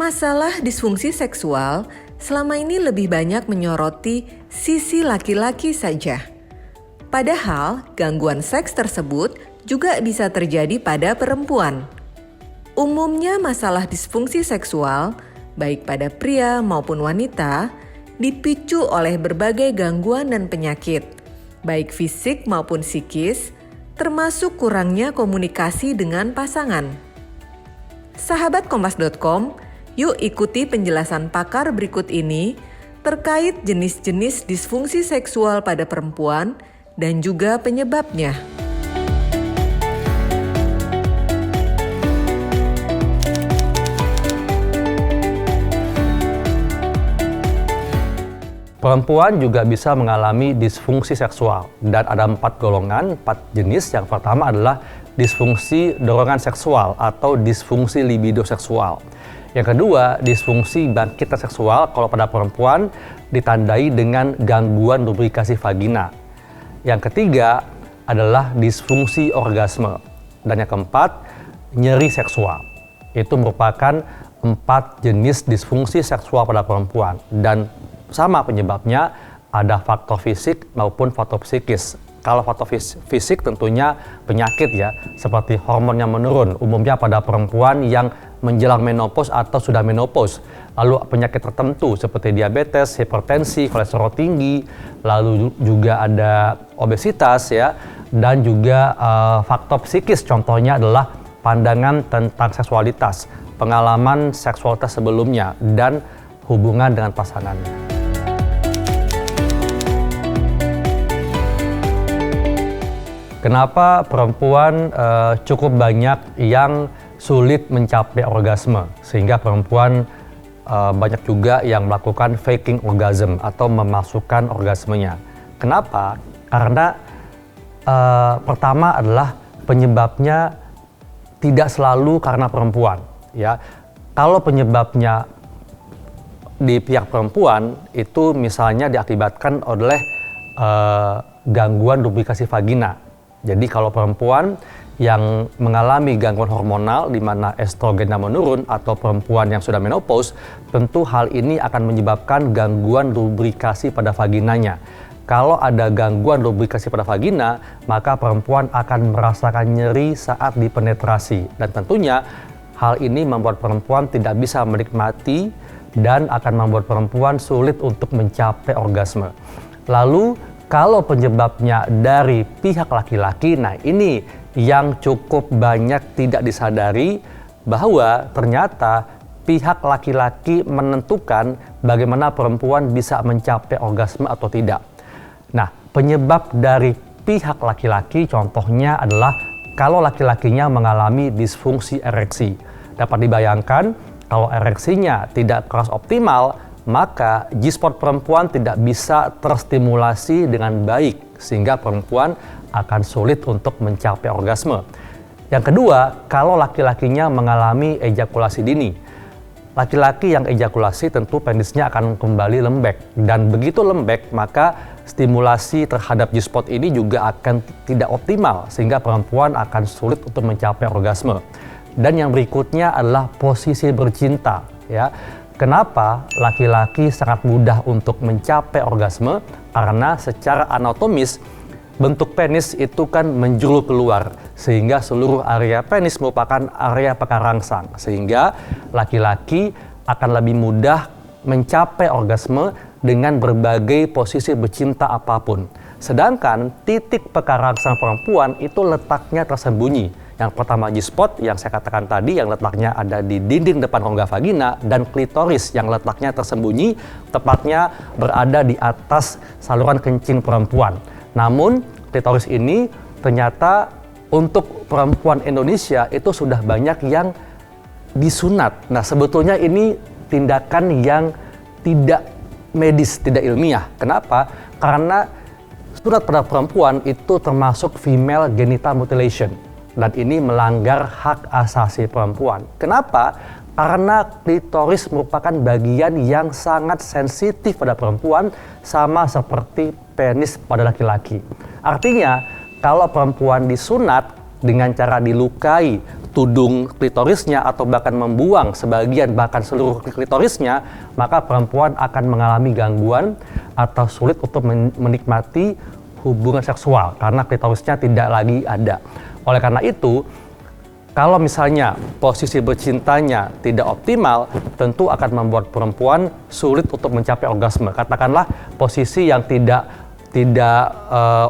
Masalah disfungsi seksual selama ini lebih banyak menyoroti sisi laki-laki saja. Padahal gangguan seks tersebut juga bisa terjadi pada perempuan. Umumnya masalah disfungsi seksual, baik pada pria maupun wanita, dipicu oleh berbagai gangguan dan penyakit, baik fisik maupun psikis, termasuk kurangnya komunikasi dengan pasangan. Sahabat Kompas.com, yuk ikuti penjelasan pakar berikut ini terkait jenis-jenis disfungsi seksual pada perempuan dan juga penyebabnya. Perempuan juga bisa mengalami disfungsi seksual dan ada 4 golongan, 4 jenis. Yang pertama adalah disfungsi dorongan seksual atau disfungsi libido seksual. Yang kedua, disfungsi bangkitan seksual kalau pada perempuan ditandai dengan gangguan lubrikasi vagina. Yang ketiga adalah disfungsi orgasme. Dan yang keempat, nyeri seksual. Itu merupakan 4 jenis disfungsi seksual pada perempuan. Dan sama penyebabnya, ada faktor fisik maupun faktor psikis. Kalau faktor fisik tentunya penyakit ya, seperti hormon yang menurun, umumnya pada perempuan yang menjelang menopause atau sudah menopause. Lalu penyakit tertentu seperti diabetes, hipertensi, kolesterol tinggi, lalu juga ada obesitas ya, dan juga faktor psikis contohnya adalah pandangan tentang seksualitas, pengalaman seksualitas sebelumnya, dan hubungan dengan pasangannya. Kenapa perempuan cukup banyak yang sulit mencapai orgasme, sehingga perempuan banyak juga yang melakukan faking orgasm atau memasukkan orgasmenya. Kenapa? Karena pertama adalah penyebabnya tidak selalu karena perempuan. Ya, kalau penyebabnya di pihak perempuan itu misalnya diakibatkan oleh gangguan lubrikasi vagina. Jadi kalau perempuan yang mengalami gangguan hormonal di mana estrogennya menurun atau perempuan yang sudah menopause, tentu hal ini akan menyebabkan gangguan lubrikasi pada vaginanya. Kalau ada gangguan lubrikasi pada vagina, maka perempuan akan merasakan nyeri saat dipenetrasi. Dan tentunya hal ini membuat perempuan tidak bisa menikmati dan akan membuat perempuan sulit untuk mencapai orgasme. Lalu kalau penyebabnya dari pihak laki-laki, nah ini yang cukup banyak tidak disadari bahwa ternyata pihak laki-laki menentukan bagaimana perempuan bisa mencapai orgasme atau tidak. Nah, penyebab dari pihak laki-laki contohnya adalah kalau laki-lakinya mengalami disfungsi ereksi. Dapat dibayangkan kalau ereksinya tidak keras optimal, maka G-spot perempuan tidak bisa terstimulasi dengan baik sehingga perempuan akan sulit untuk mencapai orgasme. Yang kedua, kalau laki-lakinya mengalami ejakulasi dini. Laki-laki yang ejakulasi tentu penisnya akan kembali lembek, dan begitu lembek maka stimulasi terhadap G-spot ini juga akan tidak optimal sehingga perempuan akan sulit untuk mencapai orgasme. Dan yang berikutnya adalah posisi bercinta ya. Kenapa laki-laki sangat mudah untuk mencapai orgasme? Karena secara anatomis bentuk penis itu kan menjulur keluar, sehingga seluruh area penis merupakan area pekarangsang, sehingga laki-laki akan lebih mudah mencapai orgasme dengan berbagai posisi bercinta apapun. Sedangkan titik pekarangsang perempuan itu letaknya tersembunyi. Yang pertama G-spot yang saya katakan tadi yang letaknya ada di dinding depan rongga vagina, dan klitoris yang letaknya tersembunyi tepatnya berada di atas saluran kencing perempuan. Namun klitoris ini ternyata untuk perempuan Indonesia itu sudah banyak yang disunat. Nah, sebetulnya ini tindakan yang tidak medis, tidak ilmiah. Kenapa? Karena sunat pada perempuan itu termasuk female genital mutilation. Dan ini melanggar hak asasi perempuan. Kenapa? Karena klitoris merupakan bagian yang sangat sensitif pada perempuan, sama seperti penis pada laki-laki. Artinya, kalau perempuan disunat dengan cara dilukai tudung klitorisnya atau bahkan membuang sebagian bahkan seluruh klitorisnya, maka perempuan akan mengalami gangguan atau sulit untuk menikmati hubungan seksual karena klitorisnya tidak lagi ada. Oleh karena itu, kalau misalnya posisi bercintanya tidak optimal, tentu akan membuat perempuan sulit untuk mencapai orgasme. Katakanlah posisi yang tidak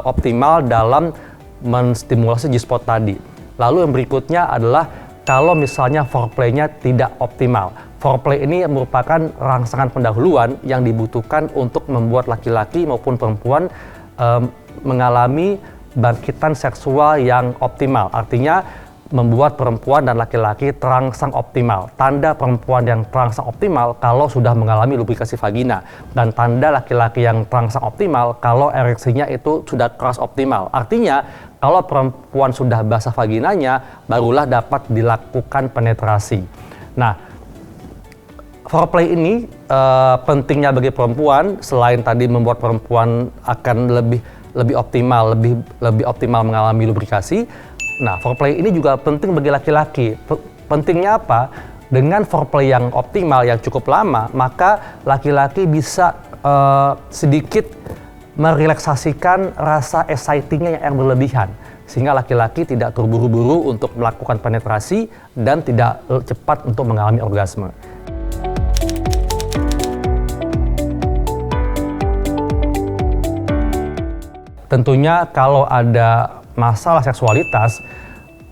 optimal dalam menstimulasi G-spot tadi. Lalu yang berikutnya adalah kalau misalnya foreplay-nya tidak optimal. Foreplay ini merupakan rangsangan pendahuluan yang dibutuhkan untuk membuat laki-laki maupun perempuan mengalami bangkitan seksual yang optimal. Artinya membuat perempuan dan laki-laki terangsang optimal. Tanda perempuan yang terangsang optimal kalau sudah mengalami lubrikasi vagina. Dan tanda laki-laki yang terangsang optimal kalau ereksinya itu sudah keras optimal. Artinya kalau perempuan sudah basah vaginanya, barulah dapat dilakukan penetrasi. Nah, foreplay ini pentingnya bagi perempuan, selain tadi membuat perempuan akan lebih optimal mengalami lubrikasi. Nah, foreplay ini juga penting bagi laki-laki. Pentingnya apa? Dengan foreplay yang optimal, yang cukup lama, maka laki-laki bisa sedikit merelaksasikan rasa excitingnya yang berlebihan. Sehingga laki-laki tidak terburu-buru untuk melakukan penetrasi dan tidak cepat untuk mengalami orgasme. Tentunya kalau ada masalah seksualitas,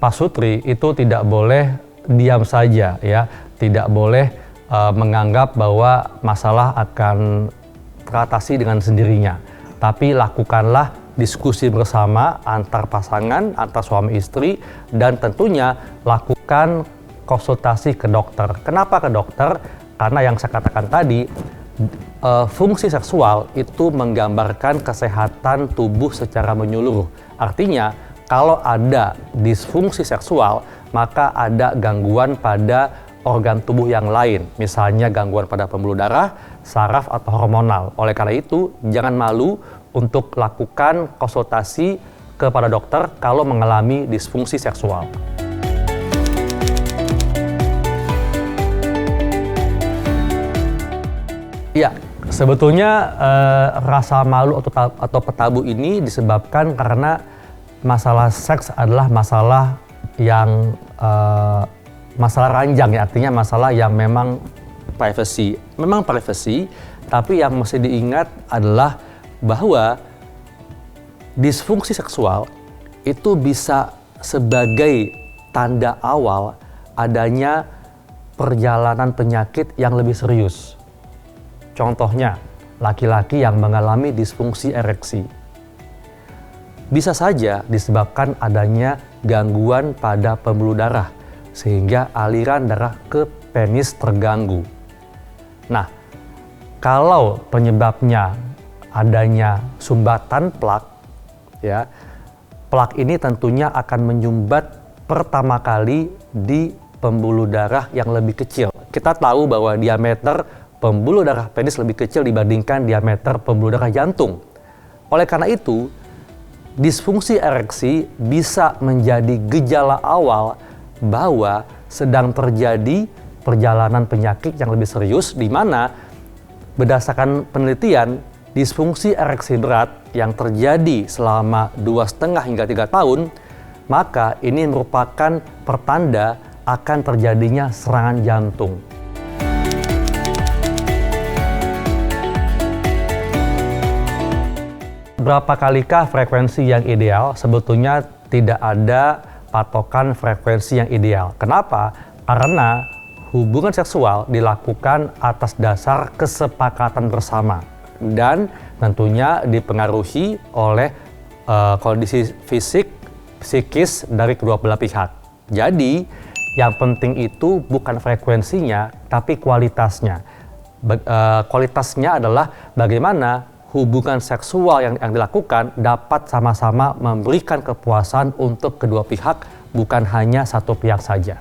Pak Sutri itu tidak boleh diam saja ya, tidak boleh menganggap bahwa masalah akan teratasi dengan sendirinya. Tapi lakukanlah diskusi bersama antar pasangan, antar suami istri, dan tentunya lakukan konsultasi ke dokter. Kenapa ke dokter? Karena yang saya katakan tadi, fungsi seksual itu menggambarkan kesehatan tubuh secara menyeluruh. Artinya, kalau ada disfungsi seksual, maka ada gangguan pada organ tubuh yang lain. Misalnya gangguan pada pembuluh darah, saraf, atau hormonal. Oleh karena itu, jangan malu untuk lakukan konsultasi kepada dokter kalau mengalami disfungsi seksual. Ya, sebetulnya rasa malu atau tabu ini disebabkan karena masalah seks adalah masalah yang masalah ranjang ya, artinya masalah yang memang privacy. Memang privacy, tapi yang mesti diingat adalah bahwa disfungsi seksual itu bisa sebagai tanda awal adanya perjalanan penyakit yang lebih serius. Contohnya, laki-laki yang mengalami disfungsi ereksi. Bisa saja disebabkan adanya gangguan pada pembuluh darah, sehingga aliran darah ke penis terganggu. Nah, kalau penyebabnya adanya sumbatan plak, ya, plak ini tentunya akan menyumbat pertama kali di pembuluh darah yang lebih kecil. Kita tahu bahwa diameter pembuluh darah penis lebih kecil dibandingkan diameter pembuluh darah jantung. Oleh karena itu, disfungsi ereksi bisa menjadi gejala awal bahwa sedang terjadi perjalanan penyakit yang lebih serius, di mana berdasarkan penelitian, disfungsi ereksi berat yang terjadi selama 2,5 hingga 3 tahun, maka ini merupakan pertanda akan terjadinya serangan jantung. Berapa kalikah frekuensi yang ideal? Sebetulnya tidak ada patokan frekuensi yang ideal. Kenapa? Karena hubungan seksual dilakukan atas dasar kesepakatan bersama dan tentunya dipengaruhi oleh kondisi fisik, psikis dari kedua belah pihak. Jadi, yang penting itu bukan frekuensinya, tapi kualitasnya. Kualitasnya adalah bagaimana hubungan seksual yang dilakukan dapat sama-sama memberikan kepuasan untuk kedua pihak, bukan hanya satu pihak saja.